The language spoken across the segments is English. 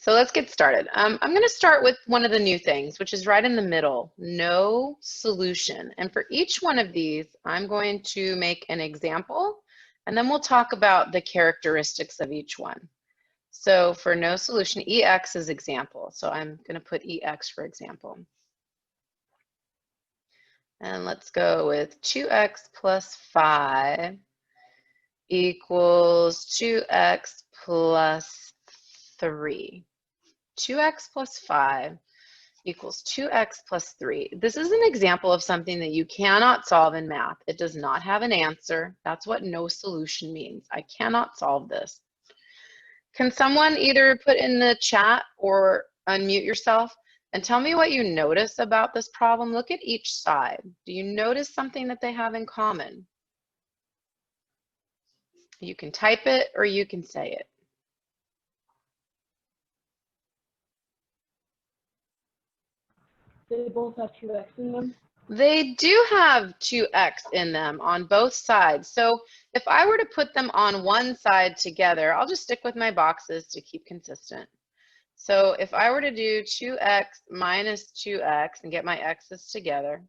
So let's get started. I'm going to start with one of the new things, which is right in the middle, no solution. And for each one of these, I'm going to make an example, and then we'll talk about the characteristics of each one. So for no solution, EX is example. So I'm going to put EX for example. And let's go with 2x plus 5 equals 2x plus 3. 2x plus 5 equals 2x plus 3. This is an example of something that you cannot solve in math. It does not have an answer. That's what no solution means. I cannot solve this. Can someone either put in the chat or unmute yourself and tell me what you notice about this problem? Look at each side. Do you notice something that they have in common? You can type it or you can say it. They both have 2x in them. They do have 2x in them on both sides. So if I were to put them on one side together, I'll just stick with my boxes to keep consistent. So if I were to do 2x minus 2x and get my x's together,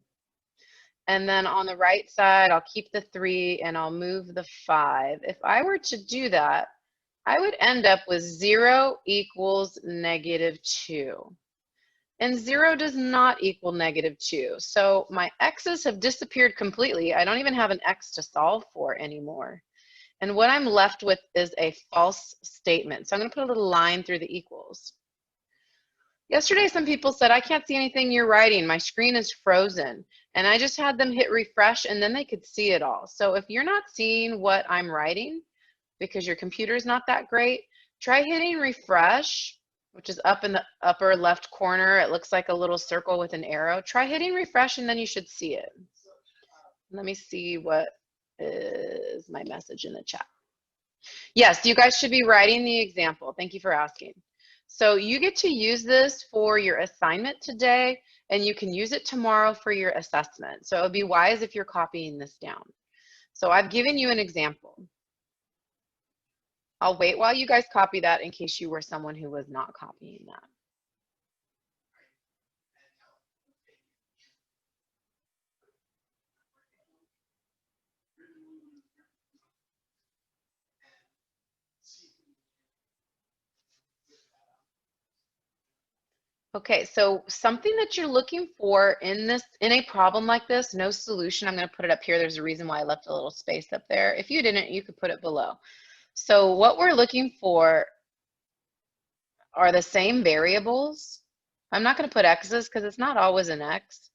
and then on the right side, I'll keep the 3 and I'll move the 5. If I were to do that, I would end up with 0 equals negative 2. And 0 does not equal negative 2. So my x's have disappeared completely. I don't even have an x to solve for anymore. And what I'm left with is a false statement. So I'm going to put a little line through the equals. Yesterday, some people said, I can't see anything you're writing. My screen is frozen. And I just had them hit refresh and then they could see it all. So if you're not seeing what I'm writing because your computer is not that great, try hitting refresh, which is up in the upper left corner. It looks like a little circle with an arrow. Try hitting refresh and then you should see it. Let me see what is my message in the chat. Yes, you guys should be writing the example. Thank you for asking. So you get to use this for your assignment today, and you can use it tomorrow for your assessment. So it would be wise if you're copying this down. So I've given you an example. I'll wait while you guys copy that in case you were someone who was not copying that. Okay, so something that you're looking for in a problem like this, no solution, I'm going to put it up here. There's a reason why I left a little space up there. If you didn't, you could put it below. So what we're looking for are the same variables. I'm not going to put x's because it's not always an x.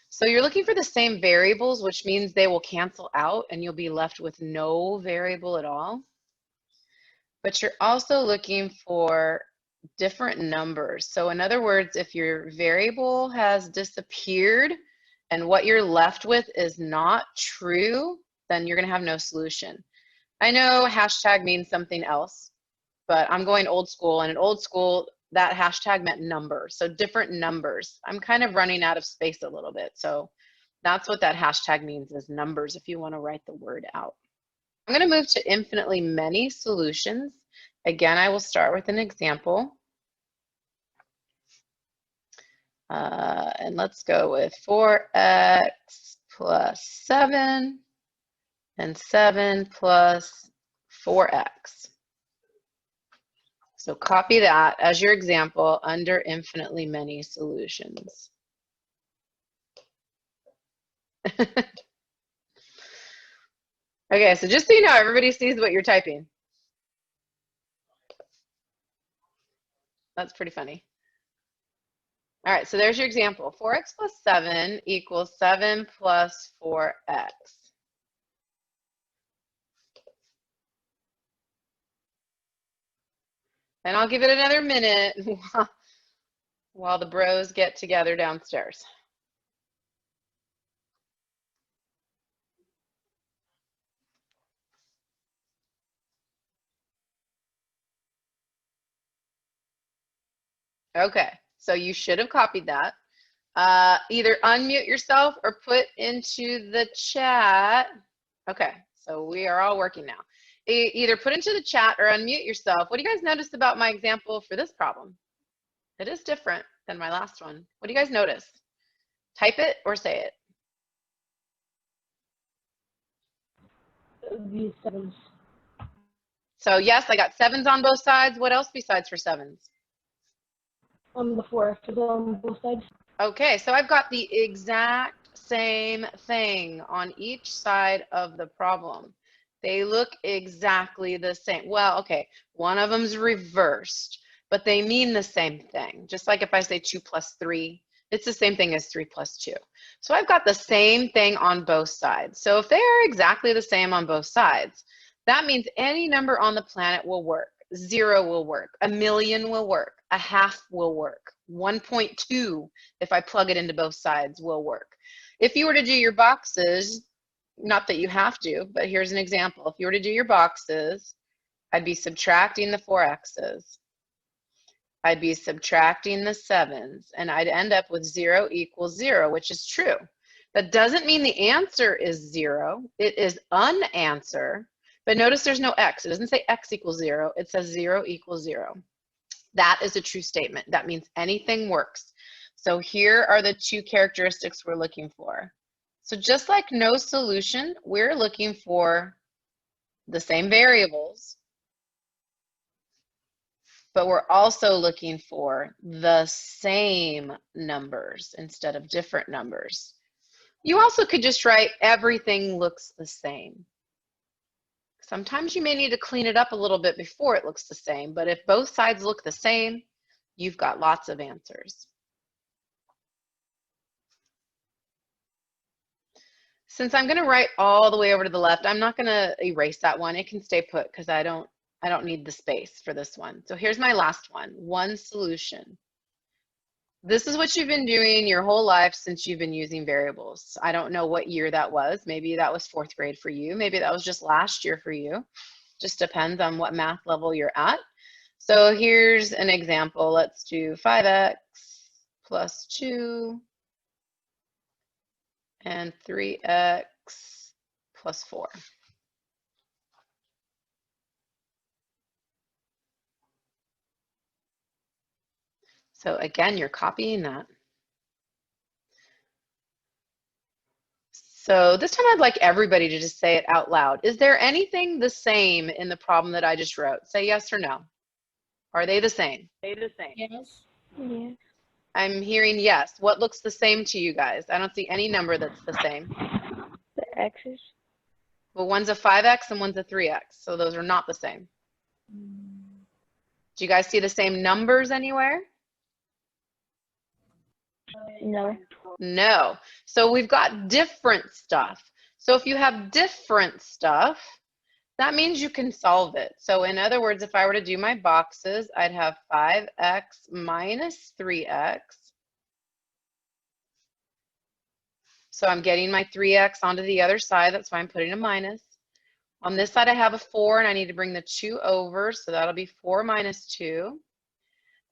So you're looking for the same variables, which means they will cancel out and you'll be left with no variable at all. But you're also looking for different numbers. So in other words, if your variable has disappeared and what you're left with is not true, then you're going to have no solution. I know hashtag means something else, but I'm going old school, and in old school, that hashtag meant numbers. So different numbers. I'm kind of running out of space a little bit. So that's what that hashtag means, is numbers, if you want to write the word out. I'm going to move to infinitely many solutions. Again, I will start with an example. And let's go with 4x plus 7 and 7 plus 4x. So copy that as your example under infinitely many solutions. Okay, so just so you know, everybody sees what you're typing. That's pretty funny. All right, so there's your example. 4x plus 7 equals 7 plus 4x. And I'll give it another minute while the bros get together downstairs. Okay, so you should have copied that. Either unmute yourself or put into the chat. Okay, so we are all working now. Either put into the chat or unmute yourself. What do you guys notice about my example for this problem? It is different than my last one. What do you guys notice? Type it or say it. These sevens. So yes, I got 7s on both sides. What else besides for 7s? The 4 X's on both sides. Okay, so I've got the exact same thing on each side of the problem. They look exactly the same. Well, okay, one of them's reversed, but they mean the same thing. Just like if I say 2 plus 3, it's the same thing as 3 plus 2. So I've got the same thing on both sides. So if they are exactly the same on both sides, that means any number on the planet will work. 0 will work. 1,000,000 will work. 1/2 will work. 1.2, if I plug it into both sides, will work. If you were to do your boxes, not that you have to, but here's an example. If you were to do your boxes, I'd be subtracting the 4x's. I'd be subtracting the 7's, and I'd end up with 0 equals 0, which is true. That doesn't mean the answer is 0. It is an answer, but notice there's no x. It doesn't say x equals 0. It says 0 equals 0. That is a true statement. That means anything works. So here are the two characteristics we're looking for. So just like no solution, we're looking for the same variables, but we're also looking for the same numbers instead of different numbers. You also could just write everything looks the same. Sometimes you may need to clean it up a little bit before it looks the same, but if both sides look the same, you've got lots of answers. Since I'm going to write all the way over to the left, I'm not going to erase that one. It can stay put because I don't need the space for this one. So here's my last one, one solution. This is what you've been doing your whole life since you've been using variables. I don't know what year that was. Maybe that was 4th grade for you. Maybe that was just last year for you. Just depends on what math level you're at. So here's an example. Let's do 5x plus 2 and 3x plus 4. So again, you're copying that. So this time I'd like everybody to just say it out loud. Is there anything the same in the problem that I just wrote? Say yes or no. Are they the same? They the same. Yes. Yeah. I'm hearing yes. What looks the same to you guys? I don't see any number that's the same. The x's. Well, one's a 5x and one's a 3x, so those are not the same. Do you guys see the same numbers anywhere? No. No. So we've got different stuff. So if you have different stuff, that means you can solve it. So in other words, if I were to do my boxes, I'd have 5x minus 3x. So I'm getting my 3x onto the other side. That's why I'm putting a minus. On this side, I have a 4, and I need to bring the 2 over. So that'll be 4 minus 2.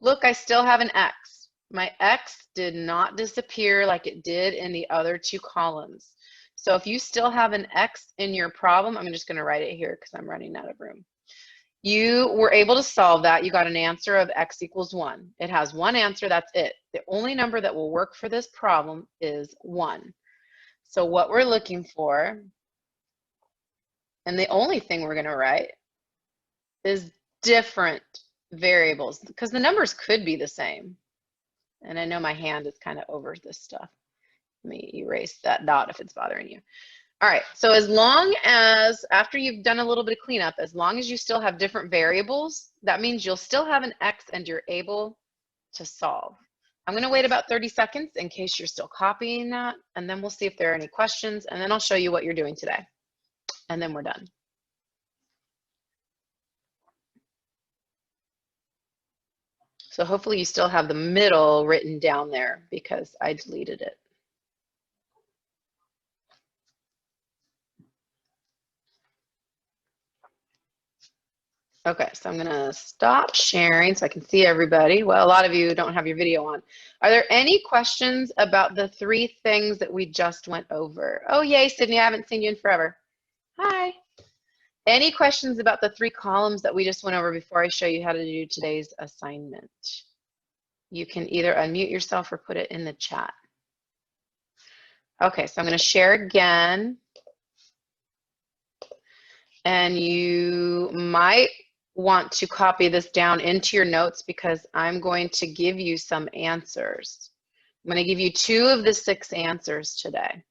Look, I still have an x. My x did not disappear like it did in the other 2 columns. So if you still have an x in your problem, I'm just going to write it here because I'm running out of room. You were able to solve that. You got an answer of x equals 1. It has one answer. That's it. The only number that will work for this problem is 1. So what we're looking for, and the only thing we're going to write, is different variables, because the numbers could be the same. And I know my hand is kind of over this stuff. Let me erase that dot if it's bothering you. All right, so as long as, after you've done a little bit of cleanup, as long as you still have different variables, that means you'll still have an x and you're able to solve. I'm going to wait about 30 seconds in case you're still copying that, and then we'll see if there are any questions, and then I'll show you what you're doing today, and then we're done. So hopefully you still have the middle written down there because I deleted it. Okay, so I'm gonna stop sharing so I can see everybody. Well, a lot of you don't have your video on. Are there any questions about the 3 things that we just went over? Oh, yay, Sydney, I haven't seen you in forever. Hi. Any questions about the 3 columns that we just went over before I show you how to do today's assignment? You can either unmute yourself or put it in the chat. Okay, so I'm going to share again. And you might want to copy this down into your notes because I'm going to give you some answers. I'm going to give you 2 of the 6 answers today.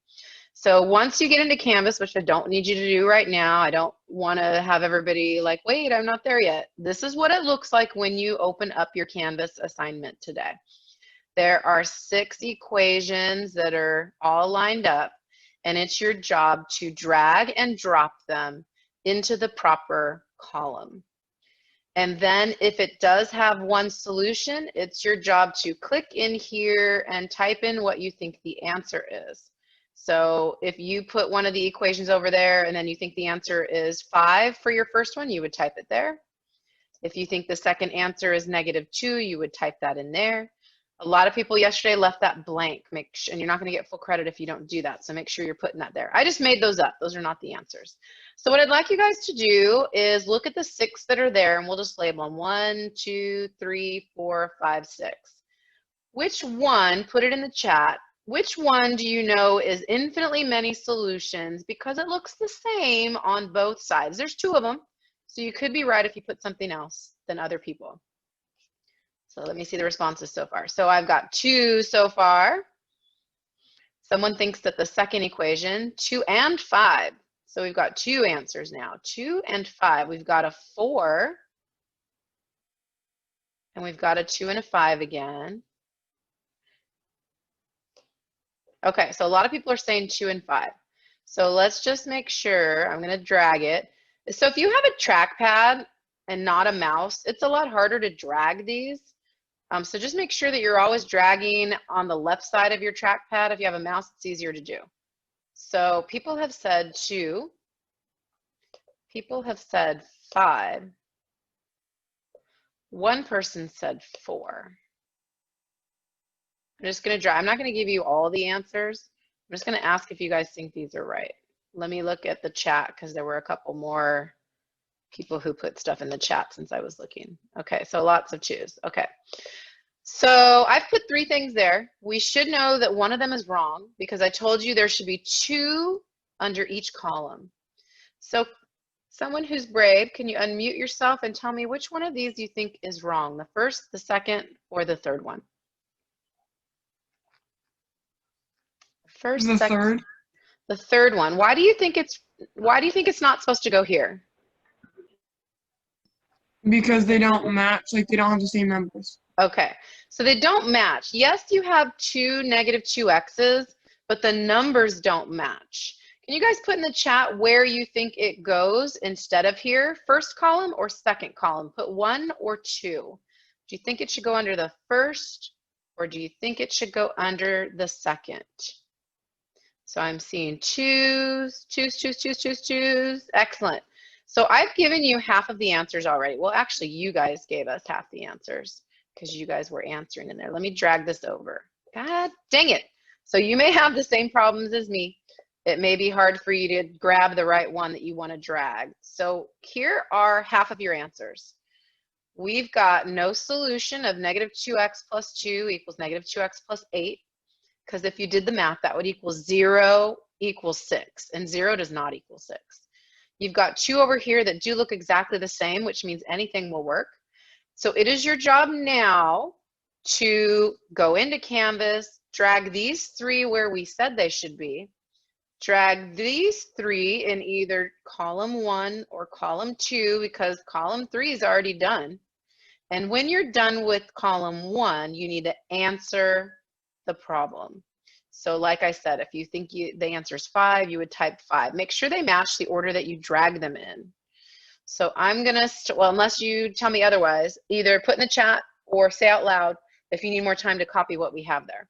So once you get into Canvas, which I don't need you to do right now, I don't want to have everybody like, wait, I'm not there yet. This is what it looks like when you open up your Canvas assignment today. There are 6 equations that are all lined up, and it's your job to drag and drop them into the proper column. And then if it does have one solution, it's your job to click in here and type in what you think the answer is. So if you put one of the equations over there and then you think the answer is 5 for your first one, you would type it there. If you think the second answer is -2, you would type that in there. A lot of people yesterday left that blank, and you're not going to get full credit if you don't do that. So make sure you're putting that there. I just made those up. Those are not the answers. So what I'd like you guys to do is look at the 6 that are there, and we'll just label them 1, 2, 3, 4, 5, 6. Which one, put it in the chat, which one do you know is infinitely many solutions because it looks the same on both sides? There's 2 of them. So you could be right if you put something else than other people. So let me see the responses so far. So I've got 2 so far. Someone thinks that the second equation, 2 and 5. So we've got 2 answers now, 2 and 5. We've got a 4. And we've got a 2 and a 5 again. Okay, so a lot of people are saying 2 and 5. So let's just make sure, I'm going to drag it. So if you have a trackpad and not a mouse, it's a lot harder to drag these. So just make sure that you're always dragging on the left side of your trackpad. If you have a mouse, it's easier to do. So people have said 2. People have said 5. One person said 4. I'm just going to I'm not going to give you all the answers. I'm just going to ask if you guys think these are right. Let me look at the chat because there were a couple more people who put stuff in the chat since I was looking. Okay, so lots of 2s. Okay. So I've put 3 things there. We should know that one of them is wrong because I told you there should be 2 under each column. So someone who's brave, can you unmute yourself and tell me which one of these you think is wrong? The first, the second, or the third one? First, the second, third. The third one. Why do you think it's not supposed to go here? Because they don't match, like they don't have the same numbers. Okay, so they don't match. Yes, you have 2 -2x's, but the numbers don't match. Can you guys put in the chat where you think it goes instead of here? First column or second column? Put 1 or 2. Do you think it should go under the first or do you think it should go under the second? So I'm seeing 2s, 2s, 2s, 2s, 2s, 2s. Excellent. So I've given you half of the answers already. Well, actually, you guys gave us half the answers because you guys were answering in there. Let me drag this over. God dang it. So you may have the same problems as me. It may be hard for you to grab the right one that you want to drag. So here are half of your answers. We've got no solution of -2x plus 2 equals -2x plus 8. Because if you did the math, that would equal 0 equals 6. And 0 does not equal 6. You've got 2 over here that do look exactly the same, which means anything will work. So it is your job now to go into Canvas, drag these 3 where we said they should be, drag these 3 in either column 1 or column 2 because column 3 is already done. And when you're done with column 1, you need to answer the problem. So like I said, if you think the answer is 5, you would type 5. Make sure they match the order that you drag them in. So I'm gonna, well, unless you tell me otherwise, either put in the chat or say out loud if you need more time to copy what we have there.